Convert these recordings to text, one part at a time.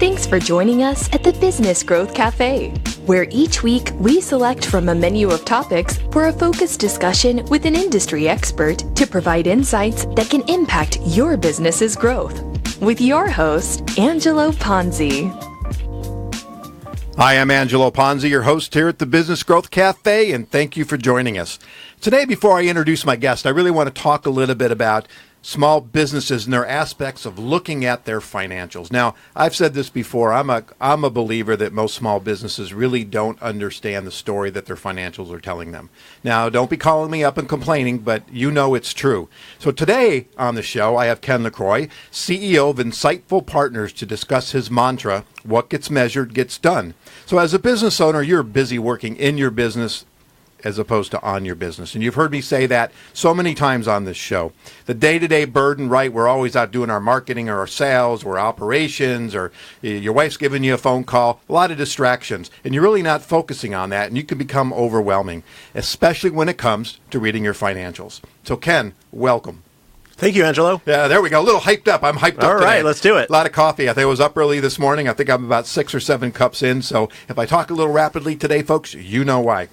Thanks for joining us at the Business Growth Cafe, where each week we select from a menu of topics for a focused discussion with an industry expert to provide insights that can impact your business's growth. With your host, Angelo Ponzi. Hi, I'm Angelo Ponzi, your host here at the Business Growth Cafe, and thank you for joining us. Today, before I introduce my guest, I really want to talk a little bit about small businesses and their aspects of looking at their financials. Now, I've said this before, I'm a believer that most small businesses really don't understand the story that their financials are telling them. Now, don't be calling me up and complaining, but you know it's true. So today on the show, I have Ken LaCroix, CEO of Insightful Partners, to discuss his mantra, what gets measured gets done. So as a business owner, you're busy working in your business as opposed to on your business. And you've heard me say that so many times on this show. The day-to-day burden, right? We're always out doing our marketing or our sales or operations, or your wife's giving you a phone call, a lot of distractions. And you're really not focusing on that, and you can become overwhelming, especially when it comes to reading your financials. So Ken, welcome. Thank you, Angelo. Yeah, there we go. A little hyped up. I'm hyped up All right, today. let's do it. A lot of coffee. I think I was up early this morning. I think I'm about 6 or 7 cups in. So if I talk a little rapidly today, folks, you know why.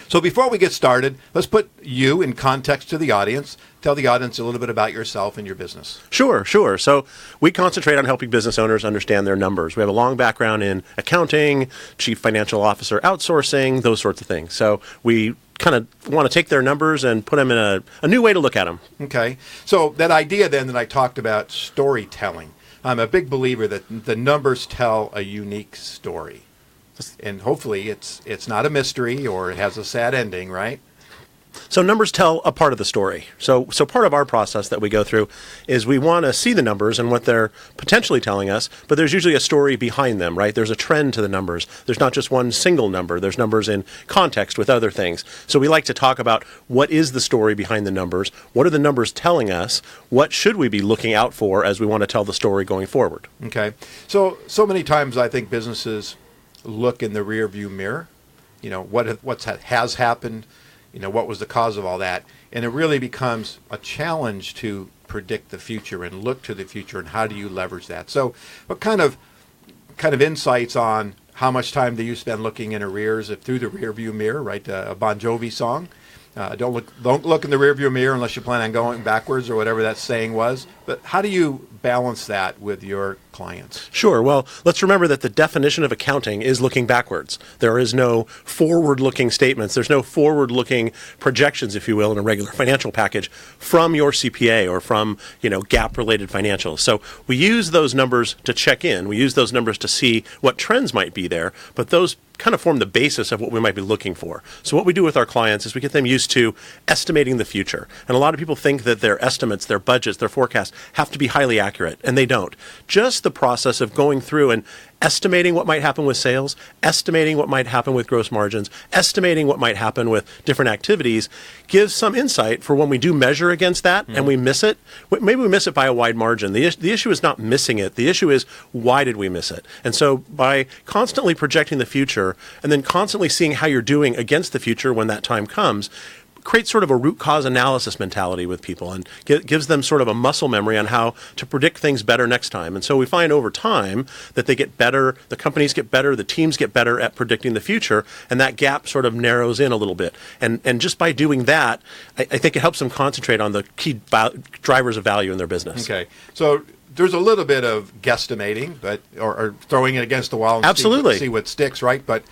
So before we get started, let's put you in context to the audience. Tell the audience a little bit about yourself and your business. Sure. So we concentrate on helping business owners understand their numbers. We have a long background in accounting, chief financial officer outsourcing, those sorts of things. So we kind of want to take their numbers and put them in a new way to look at them. Okay. So that idea then that I talked about, storytelling. I'm a big believer that the numbers tell a unique story. And hopefully it's not a mystery or it has a sad ending, right? So numbers tell a part of the story. So part of our process that we go through is we want to see the numbers and what they're potentially telling us, but there's usually a story behind them, right? There's a trend to the numbers. There's not just one single number. There's numbers in context with other things. So we like to talk about what is the story behind the numbers? What are the numbers telling us? What should we be looking out for as we want to tell the story going forward? Okay. So many times I think businesses look in the rear view mirror, what has happened, what was the cause of all that, and it really becomes a challenge to predict the future and look to the future, and how do you leverage that? So what kind of insights on how much time do you spend looking in arrears through the rear view mirror, right? A Bon Jovi song. Don't look in the rearview mirror unless you plan on going backwards, or whatever that saying was. But how do you balance that with your clients? Sure. Well, let's remember that the definition of accounting is looking backwards. There is no forward-looking statements. There's no forward-looking projections, if you will, in a regular financial package from your CPA or from, GAAP-related financials. So we use those numbers to check in. We use those numbers to see what trends might be there, but those kind of form the basis of what we might be looking for. So what we do with our clients is we get them used to estimating the future. And a lot of people think that their estimates, their budgets, their forecasts have to be highly accurate, and they don't. Just the process of going through and estimating what might happen with sales, estimating what might happen with gross margins, estimating what might happen with different activities gives some insight for when we do measure against that and we miss it. Maybe we miss it by a wide margin. The issue is not missing it. The issue is, why did we miss it? And so by constantly projecting the future and then constantly seeing how you're doing against the future when that time comes, creates sort of a root cause analysis mentality with people and gives them sort of a muscle memory on how to predict things better next time. And so we find over time that they get better, the companies get better, the teams get better at predicting the future, and that gap sort of narrows in a little bit. And just by doing that, I think it helps them concentrate on the key drivers of value in their business. Okay. So there's a little bit of guesstimating, but or throwing it against the wall and Absolutely. see what sticks, right? But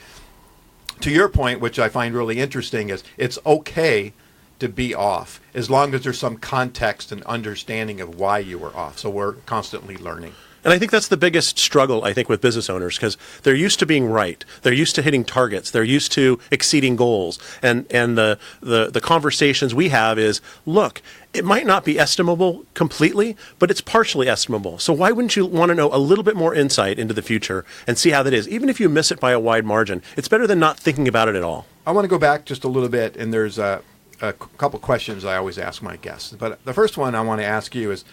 to your point, which I find really interesting, is it's okay to be off as long as there's some context and understanding of why you were off. So we're constantly learning. And I think that's the biggest struggle, I think, with business owners, because they're used to being right. They're used to hitting targets. They're used to exceeding goals. And the conversations we have is, look, it might not be estimable completely, but it's partially estimable. So why wouldn't you want to know a little bit more insight into the future and see how that is? Even if you miss it by a wide margin, it's better than not thinking about it at all. I want to go back just a little bit, and there's a couple questions I always ask my guests. But the first one I want to ask you is,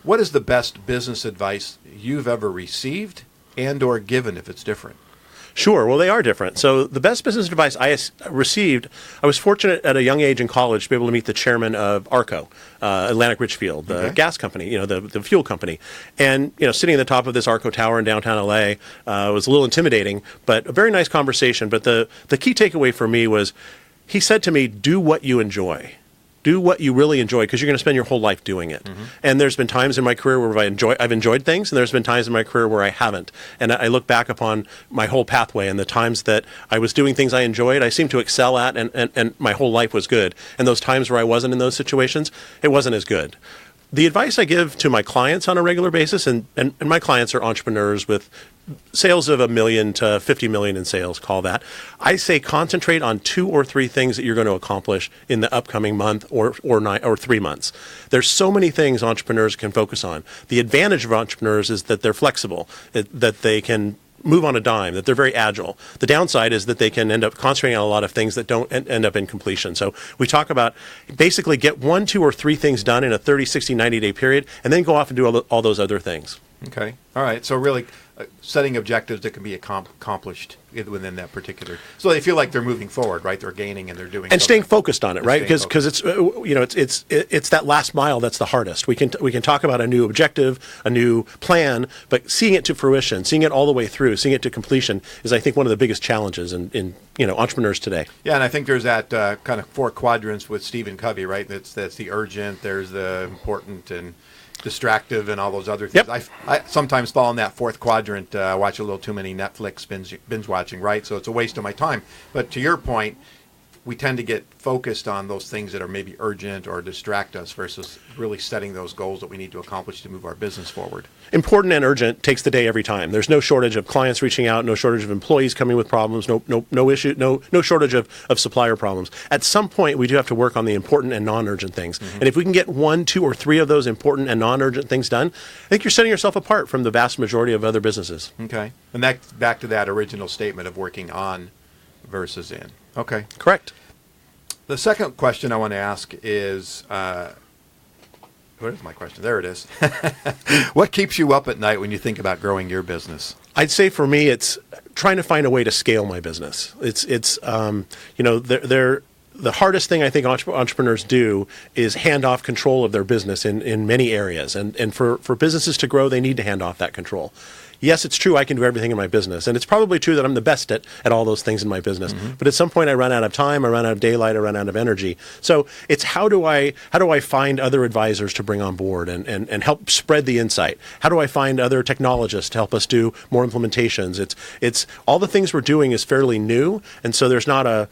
what is the best business advice you've ever received and or given, if it's different? Sure. Well, they are different. So the best business advice received, I was fortunate at a young age in college to be able to meet the chairman of ARCO, Atlantic Richfield, the gas company, the fuel company. And, sitting at the top of this ARCO tower in downtown LA was a little intimidating, but a very nice conversation. But the key takeaway for me was he said to me, do what you enjoy. Do what you really enjoy, because you're going to spend your whole life doing it. Mm-hmm. And there's been times in my career where I've enjoyed things, and there's been times in my career where I haven't. And I look back upon my whole pathway, and the times that I was doing things I enjoyed, I seemed to excel at, and my whole life was good. And those times where I wasn't in those situations, it wasn't as good. The advice I give to my clients on a regular basis, and my clients are entrepreneurs with sales of $1 million to $50 million in sales, call that. I say concentrate on 2 or 3 things that you're going to accomplish in the upcoming month or 3 months. There's so many things entrepreneurs can focus on. The advantage of entrepreneurs is that they're flexible, that they can move on a dime, that they're very agile. The downside is that they can end up concentrating on a lot of things that don't end up in completion. So we talk about basically get 1, 2, or 3 things done in a 30, 60, 90-day period, and then go off and do all those other things. Okay. All right. So really setting objectives that can be accomplished within that particular. So they feel like they're moving forward, right? They're gaining and they're doing. And staying focused on it, right? Because it's it's that last mile that's the hardest. We can talk about a new objective, a new plan, but seeing it to fruition, seeing it all the way through, seeing it to completion is, I think, one of the biggest challenges in entrepreneurs today. Yeah, and I think there's that kind of 4 quadrants with Stephen Covey, right? That's the urgent, there's the important, and distractive, and all those other things. Yep. I sometimes fall in that 4th quadrant, watch a little too many Netflix binge watching, right? So it's a waste of my time. But to your point, we tend to get focused on those things that are maybe urgent or distract us versus really setting those goals that we need to accomplish to move our business forward. Important and urgent takes the day every time. There's no shortage of clients reaching out, no shortage of employees coming with problems, no issue, no shortage of supplier problems. At some point, we do have to work on the important and non-urgent things. Mm-hmm. And if we can get 1, 2, or 3 of those important and non-urgent things done, I think you're setting yourself apart from the vast majority of other businesses. Okay. And that's back to that original statement of working on versus in. Okay. Correct. The second question I want to ask is, what is my question? There it is. What keeps you up at night when you think about growing your business? I'd say for me, it's trying to find a way to scale my business. The hardest thing I think entrepreneurs do is hand off control of their business in many areas. And for businesses to grow, they need to hand off that control. Yes, it's true I can do everything in my business. And it's probably true that I'm the best at all those things in my business. Mm-hmm. But at some point I run out of time, I run out of daylight, I run out of energy. So it's how do I find other advisors to bring on board and help spread the insight? How do I find other technologists to help us do more implementations? It's all the things we're doing is fairly new, and so there's not a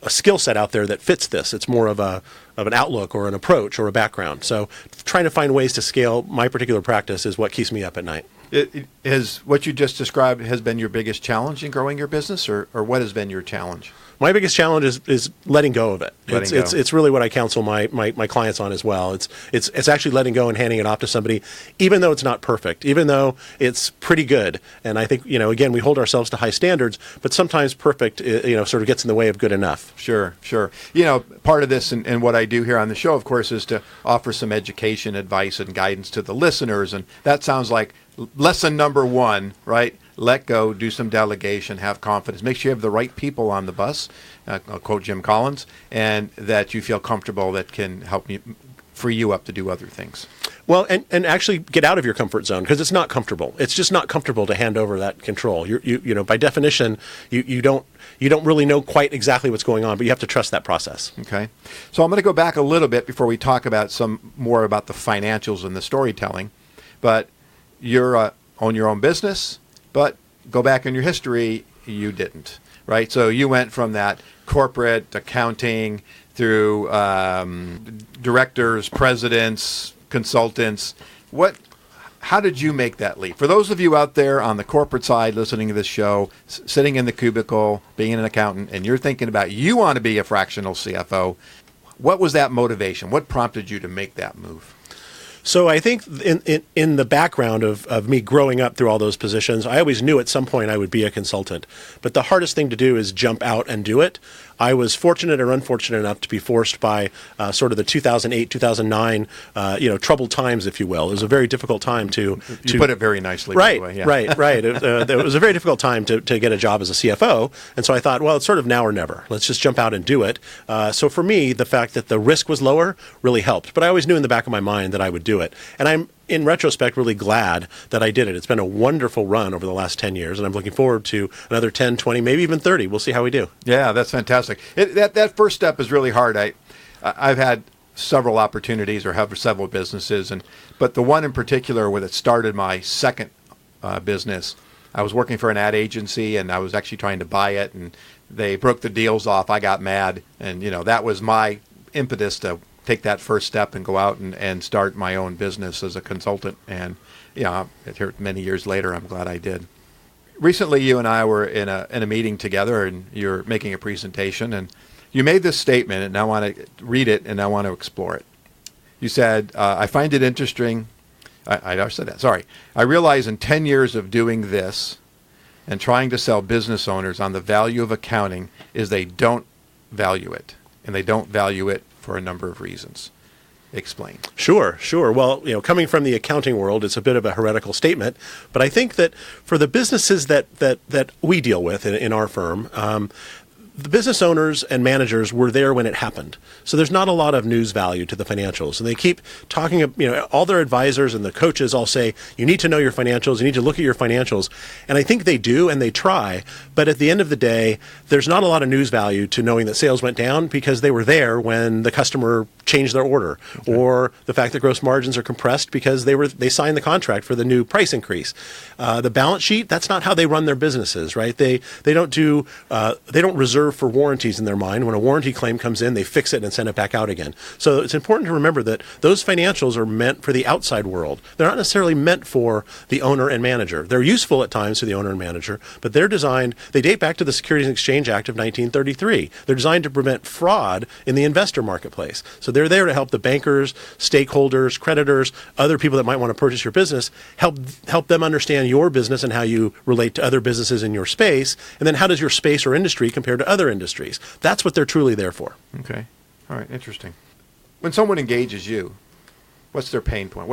skill set out there that fits this. It's more of an outlook or an approach or a background. So trying to find ways to scale my particular practice is what keeps me up at night. What you just described has been your biggest challenge in growing your business, or what has been your challenge? My biggest challenge is letting go of it. It's really what I counsel my clients on as well. It's actually letting go and handing it off to somebody, even though it's not perfect, even though it's pretty good. And I think, again, we hold ourselves to high standards, but sometimes perfect, sort of gets in the way of good enough. Sure. Part of this and what I do here on the show, of course, is to offer some education, advice, and guidance to the listeners. And that sounds like lesson number 1, right? Let go, do some delegation, have confidence. Make sure you have the right people on the bus, I'll quote Jim Collins, and that you feel comfortable that can help free you up to do other things. Well, and actually get out of your comfort zone, because it's not comfortable. It's just not comfortable to hand over that control. You by definition, you don't really know quite exactly what's going on, but you have to trust that process. Okay. So I'm going to go back a little bit before we talk about some more about the financials and the storytelling. But you're own your own business, but go back in your history, you didn't, right? So you went from that corporate accounting through directors, presidents, consultants. How did you make that leap? For those of you out there on the corporate side listening to this show, sitting in the cubicle, being an accountant, and you're thinking about you want to be a fractional CFO, what was that motivation? What prompted you to make that move? So I think in the background of me growing up through all those positions, I always knew at some point I would be a consultant. But the hardest thing to do is jump out and do it. I was fortunate or unfortunate enough to be forced by sort of the 2008, 2009, troubled times, if you will. It was a very difficult time to put it very nicely. Right, by the way. Yeah. right. It was a very difficult time to get a job as a CFO. And so I thought, well, it's sort of now or never. Let's just jump out and do it. So for me, the fact that the risk was lower really helped. But I always knew in the back of my mind that I would do it. And I'm, in retrospect, really glad that I did it. It's been a wonderful run over the last 10 years, and I'm looking forward to another 10, 20, maybe even 30. We'll see how we do. Yeah, that's fantastic. That first step is really hard. I've had several opportunities or have several businesses, but the one in particular where it started my second business, I was working for an ad agency, and I was actually trying to buy it, and they broke the deals off. I got mad, and that was my impetus to take that first step and go out and start my own business as a consultant. And here many years later, I'm glad I did. Recently, you and I were in a meeting together, and you're making a presentation, and you made this statement, and I want to read it, and I want to explore it. You said, I find it interesting. I said that. Sorry. I realize in 10 years of doing this and trying to sell business owners on the value of accounting is they don't value it, and they don't value it for a number of reasons. Explain. Sure. Well, coming from the accounting world, it's a bit of a heretical statement, but I think that for the businesses that we deal with in our firm, the business owners and managers were there when it happened. So there's not a lot of news value to the financials. And they keep talking, all their advisors and the coaches all say, you need to know your financials, you need to look at your financials. And I think they do, and they try. But at the end of the day, there's not a lot of news value to knowing that sales went down because they were there when the customer changed their order, or the fact that gross margins are compressed because they signed the contract for the new price increase. The balance sheet, that's not how they run their businesses, right? They don't reserve for warranties in their mind. When a warranty claim comes in, they fix it and send it back out again. So it's important to remember that those financials are meant for the outside world. They're not necessarily meant for the owner and manager. They're useful at times to the owner and manager, but they date back to the Securities and Exchange Act of 1933. They're designed to prevent fraud in the investor marketplace. So they're there to help the bankers, stakeholders, creditors, other people that might want to purchase your business, help them understand your business and how you relate to other businesses in your space, and then how does your space or industry compare to other industries. That's what they're truly there for. Okay. All right. Interesting. When someone engages you, what's their pain point?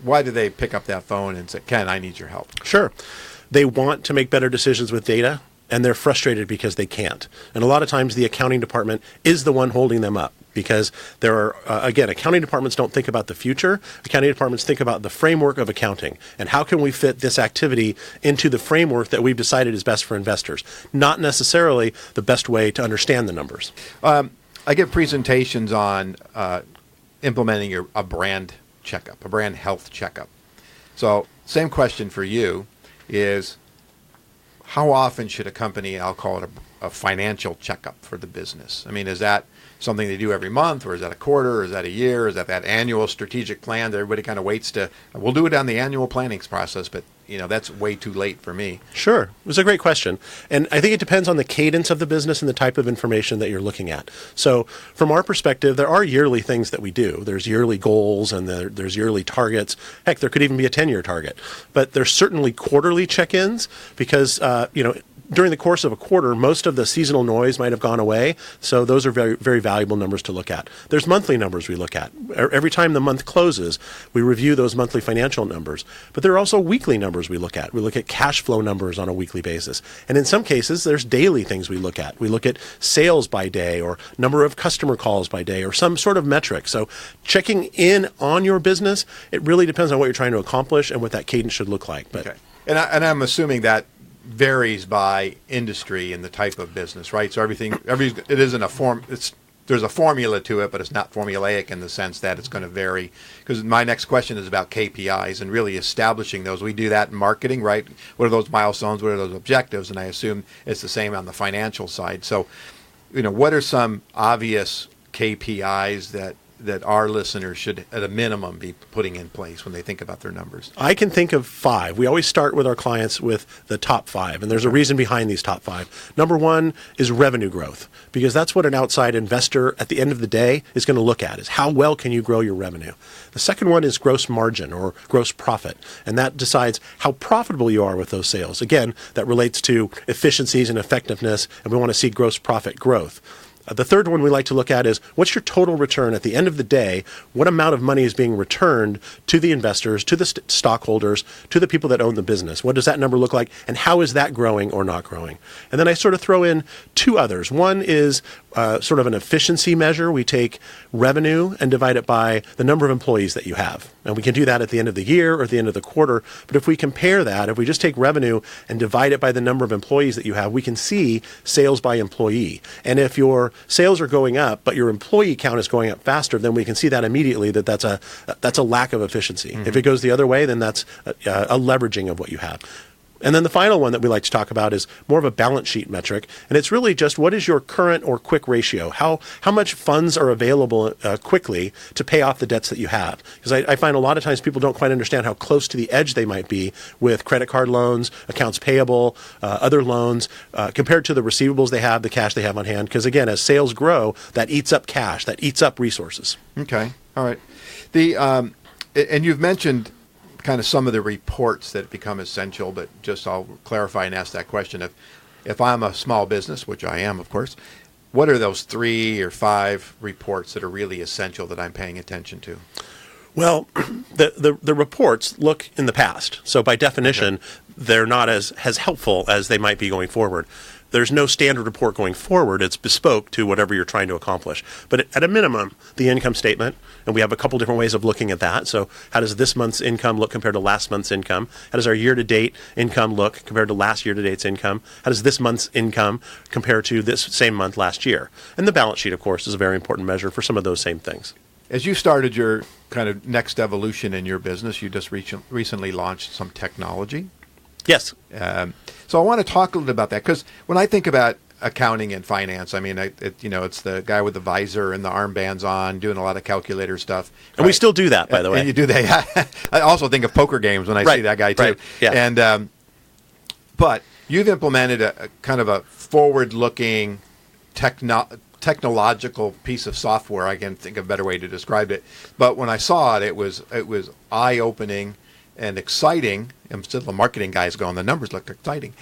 Why do they pick up that phone and say, Ken, I need your help? Sure. They want to make better decisions with data, and they're frustrated because they can't. And a lot of times the accounting department is the one holding them up because there are, again, accounting departments don't think about the future. Accounting departments think about the framework of accounting and how can we fit this activity into the framework that we've decided is best for investors, not necessarily the best way to understand the numbers. I give presentations on implementing a brand checkup, a brand health checkup. So same question for you is, how often should a company, I'll call it a financial checkup for the business? I mean, is that something they do every month, or is that a quarter, or is that a year, or is that annual strategic plan that everybody kind of waits to, we'll do it on the annual planning process, but that's way too late for me. Sure. It was a great question. And I think it depends on the cadence of the business and the type of information that you're looking at. So from our perspective, there are yearly things that we do. There's yearly goals and there's yearly targets. Heck, there could even be a 10-year target. But there's certainly quarterly check-ins because, during the course of a quarter, most of the seasonal noise might have gone away. So those are very, very valuable numbers to look at. There's monthly numbers we look at. Every time the month closes, we review those monthly financial numbers. But there are also weekly numbers we look at. We look at cash flow numbers on a weekly basis. And in some cases, there's daily things we look at. We look at sales by day or number of customer calls by day or some sort of metric. So checking in on your business, it really depends on what you're trying to accomplish and what that cadence should look like. But okay. And I'm assuming that varies by industry and the type of business, right? So it isn't a form. There's a formula to it, but it's not formulaic in the sense that it's going to vary. Because my next question is about KPIs and really establishing those. We do that in marketing, right? What are those milestones? What are those objectives? And I assume it's the same on the financial side. So, what are some obvious KPIs that that our listeners should, at a minimum, be putting in place when they think about their numbers? I can think of 5. We always start with our clients with the top 5, and there's a reason behind these top 5. Number 1 is revenue growth, because that's what an outside investor at the end of the day is going to look at, is how well can you grow your revenue. The second one is gross margin or gross profit, and that decides how profitable you are with those sales. Again, that relates to efficiencies and effectiveness, and we want to see gross profit growth. The third one we like to look at is what's your total return at the end of the day? What amount of money is being returned to the investors, to the stockholders, to the people that own the business? What does that number look like? And how is that growing or not growing? And then I sort of throw in 2 others. One is sort of an efficiency measure. We take revenue and divide it by the number of employees that you have. And we can do that at the end of the year or at the end of the quarter. But if we compare that, if we just take revenue and divide it by the number of employees that you have, we can see sales by employee. And if your sales are going up, but your employee count is going up faster, then we can see that immediately that's a lack of efficiency. Mm-hmm. If it goes the other way, then that's a leveraging of what you have. And then the final one that we like to talk about is more of a balance sheet metric. And it's really just what is your current or quick ratio? How much funds are available quickly to pay off the debts that you have? Because I find a lot of times people don't quite understand how close to the edge they might be with credit card loans, accounts payable, other loans, compared to the receivables they have, the cash they have on hand. Because again, as sales grow, that eats up cash, that eats up resources. Okay. All right. And you've mentioned kind of some of the reports that become essential, but just I'll clarify and ask that question. If I'm a small business, which I am, of course, what are those 3 or 5 reports that are really essential that I'm paying attention to? Well, the reports look in the past. So by definition, they're not as helpful as they might be going forward. There's no standard report going forward. It's bespoke to whatever you're trying to accomplish. But at a minimum, the income statement, and we have a couple different ways of looking at that. So how does this month's income look compared to last month's income? How does our year-to-date income look compared to last year-to-date's income? How does this month's income compare to this same month last year? And the balance sheet, of course, is a very important measure for some of those same things. As you started your kind of next evolution in your business, you just recently launched some technology. Yes. So I want to talk a little bit about that, because when I think about accounting and finance, I mean, it's the guy with the visor and the armbands on doing a lot of calculator stuff. And we still do that, by the way. And you do that. Yeah. I also think of poker games when I see that guy too. Right. Yeah. And but you've implemented a kind of a forward-looking technological piece of software. I can't think of a better way to describe it. But when I saw it, it was eye-opening and exciting. I'm still the marketing guys going, the numbers look exciting,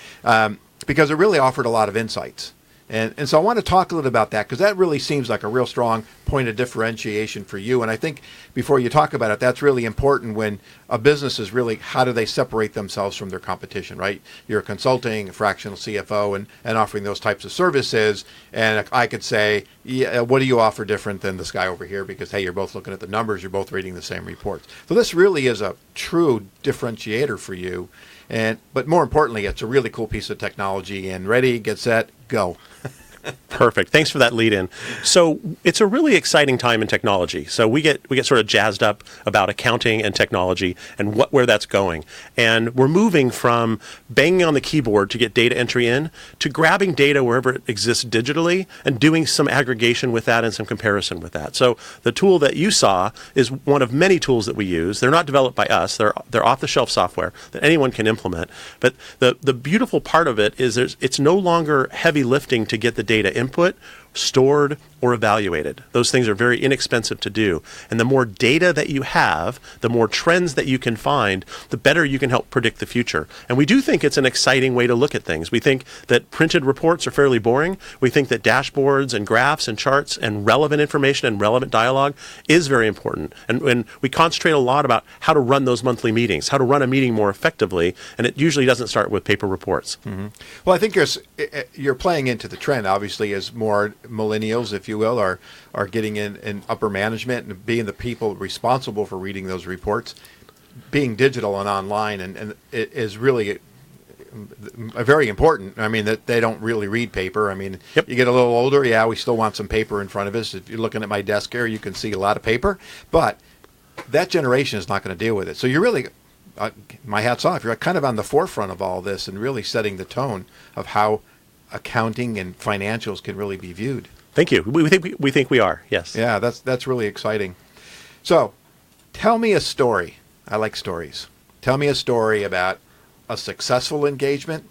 because it really offered a lot of insights. And so I want to talk a little about that, because that really seems like a real strong point of differentiation for you. And I think before you talk about it, that's really important when a business is really, how do they separate themselves from their competition, right? You're consulting, a fractional CFO, and offering those types of services. And I could say, yeah, what do you offer different than this guy over here? Because, hey, you're both looking at the numbers, you're both reading the same reports. So this really is a true differentiator for you. But more importantly, it's a really cool piece of technology. And ready, get set, go. Perfect. Thanks for that lead in. So it's a really exciting time in technology. So we get sort of jazzed up about accounting and technology and where that's going. And we're moving from banging on the keyboard to get data entry in to grabbing data wherever it exists digitally and doing some aggregation with that and some comparison with that. So the tool that you saw is one of many tools that we use. They're not developed by us. They're off-the-shelf software that anyone can implement. But the beautiful part of it is it's no longer heavy lifting to get the data input, stored, or evaluated. Those things are very inexpensive to do. And the more data that you have, the more trends that you can find, the better you can help predict the future. And we do think it's an exciting way to look at things. We think that printed reports are fairly boring. We think that dashboards and graphs and charts and relevant information and relevant dialogue is very important. And we concentrate a lot about how to run those monthly meetings, how to run a meeting more effectively, and it usually doesn't start with paper reports. Mm-hmm. Well, I think you're playing into the trend, obviously, as more millennials, if you will, are getting in upper management and being the people responsible for reading those reports, being digital and online, and it is really very important. I mean, that they don't really read paper. I mean, Yep. You get a little older, yeah, we still want some paper in front of us. If you're looking at my desk here, you can see a lot of paper, but that generation is not going to deal with it. So you're really, my hat's off, you're kind of on the forefront of all this and really setting the tone of how accounting and financials can really be viewed. Thank you. We think we are. Yes. Yeah, that's really exciting. So, tell me a story. I like stories. Tell me a story about a successful engagement,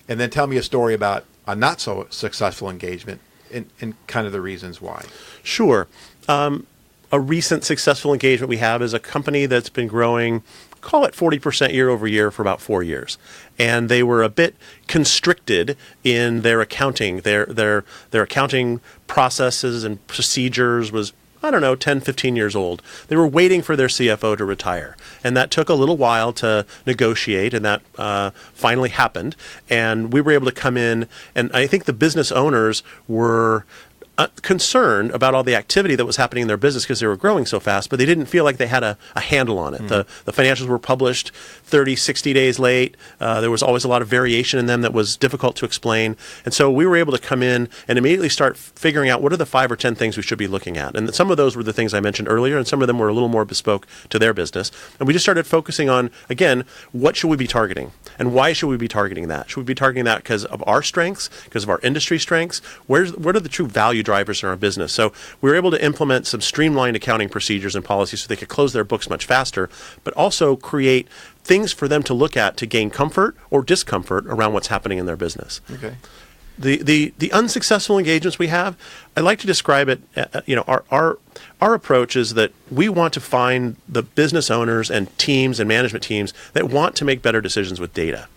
and then tell me a story about a not so successful engagement and kind of the reasons why. Sure. A recent successful engagement we have is a company that's been growing, call it 40% year over year for about 4 years. And they were a bit constricted in their accounting. Their accounting processes and procedures was, 10, 15 years old. They were waiting for their CFO to retire. And that took a little while to negotiate, and that finally happened. And we were able to come in, and I think the business owners were concerned about all the activity that was happening in their business because they were growing so fast, but they didn't feel like they had a handle on it. Mm-hmm. The financials were published 30, 60 days late. There was always a lot of variation in them that was difficult to explain. And so we were able to come in and immediately start figuring out what are the 5 or 10 things we should be looking at. And some of those were the things I mentioned earlier, and some of them were a little more bespoke to their business. And we just started focusing on, again, what should we be targeting? And why should we be targeting that? Should we be targeting that because of our strengths, because of our industry strengths? What are the true value drivers in our business? So we were able to implement some streamlined accounting procedures and policies so they could close their books much faster, but also create things for them to look at to gain comfort or discomfort around what's happening in their business. Okay. The unsuccessful engagements we have, I like to describe it, our approach is that we want to find the business owners and teams and management teams that want to make better decisions with data.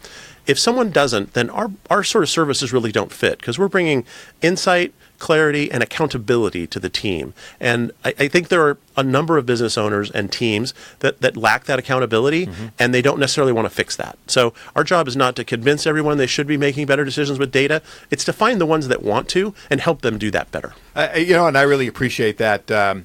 If someone doesn't, then our sort of services really don't fit because we're bringing insight, clarity, and accountability to the team. And I think there are a number of business owners and teams that lack that accountability, mm-hmm. and they don't necessarily want to fix that. So our job is not to convince everyone they should be making better decisions with data. It's to find the ones that want to and help them do that better. And I really appreciate that.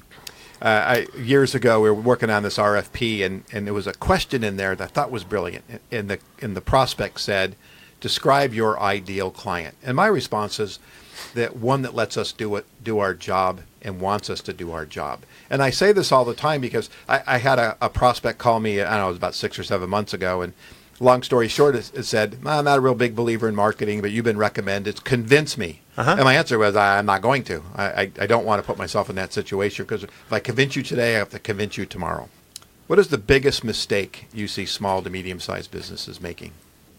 Years ago, we were working on this RFP, and there was a question in there that I thought was brilliant. And the prospect said, describe your ideal client. And my response is that one that lets us do our job and wants us to do our job. And I say this all the time because I had a prospect call me, I don't know, it was about 6 or 7 months ago, and long story short, it said, I'm not a real big believer in marketing, but you've been recommended. Convince me. Uh-huh. And my answer was, I'm not going to. I don't want to put myself in that situation because if I convince you today, I have to convince you tomorrow. What is the biggest mistake you see small to medium-sized businesses making?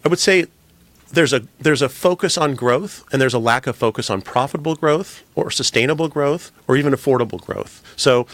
I would say there's a focus on growth, and there's a lack of focus on profitable growth or sustainable growth or even affordable growth. So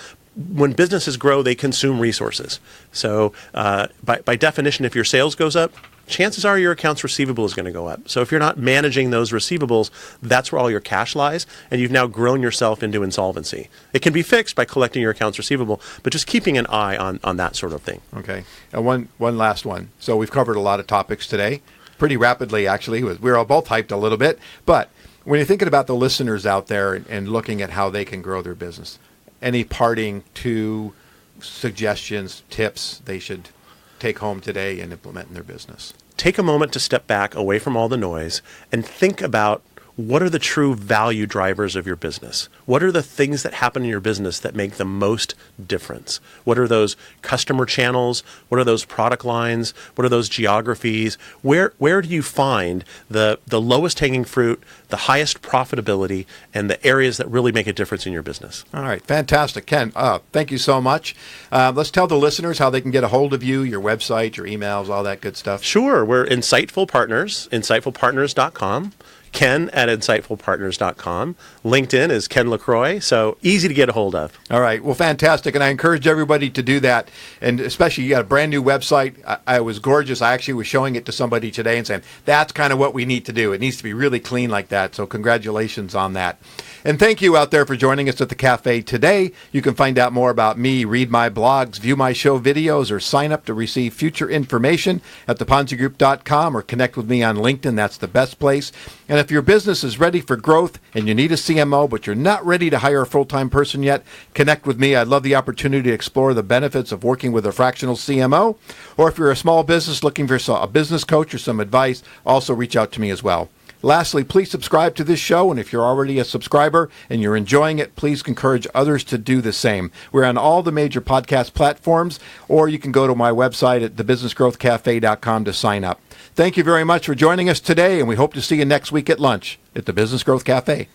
when businesses grow, they consume resources. So by definition, if your sales goes up, chances are your accounts receivable is going to go up. So if you're not managing those receivables, that's where all your cash lies, and you've now grown yourself into insolvency. It can be fixed by collecting your accounts receivable, but just keeping an eye on that sort of thing. Okay. And one last one. So we've covered a lot of topics today, pretty rapidly actually. We were all both hyped a little bit, but when you're thinking about the listeners out there and looking at how they can grow their business, any parting to suggestions, tips they should take home today and implement in their business? Take a moment to step back away from all the noise and think about what are the true value drivers of your business? What are the things that happen in your business that make the most difference? What are those customer channels? What are those product lines? What are those geographies? Where do you find the lowest hanging fruit, the highest profitability, and the areas that really make a difference in your business? All right. Fantastic. Ken, thank you so much. Let's tell the listeners how they can get a hold of you, your website, your emails, all that good stuff. Sure. We're Insightful Partners, insightfulpartners.com. Ken at insightfulpartners.com. LinkedIn is Ken LaCroix, so easy to get a hold of. All right. Well, fantastic. And I encourage everybody to do that. And especially you got a brand new website. I was gorgeous. I actually was showing it to somebody today and saying, that's kind of what we need to do. It needs to be really clean like that. So congratulations on that. And thank you out there for joining us at the cafe today. You can find out more about me, read my blogs, view my show videos, or sign up to receive future information at theponzigroup.com or connect with me on LinkedIn. That's the best place. And if your business is ready for growth and you need a CMO, but you're not ready to hire a full-time person yet, connect with me. I'd love the opportunity to explore the benefits of working with a fractional CMO. Or if you're a small business looking for a business coach or some advice, also reach out to me as well. Lastly, please subscribe to this show, and if you're already a subscriber and you're enjoying it, please encourage others to do the same. We're on all the major podcast platforms, or you can go to my website at thebusinessgrowthcafe.com to sign up. Thank you very much for joining us today, and we hope to see you next week at lunch at the Business Growth Cafe.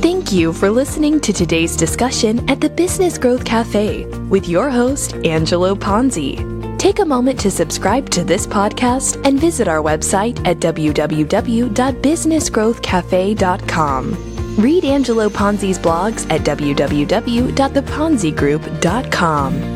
Thank you for listening to today's discussion at the Business Growth Cafe with your host, Angelo Ponzi. Take a moment to subscribe to this podcast and visit our website at www.businessgrowthcafe.com. Read Angelo Ponzi's blogs at www.theponzigroup.com.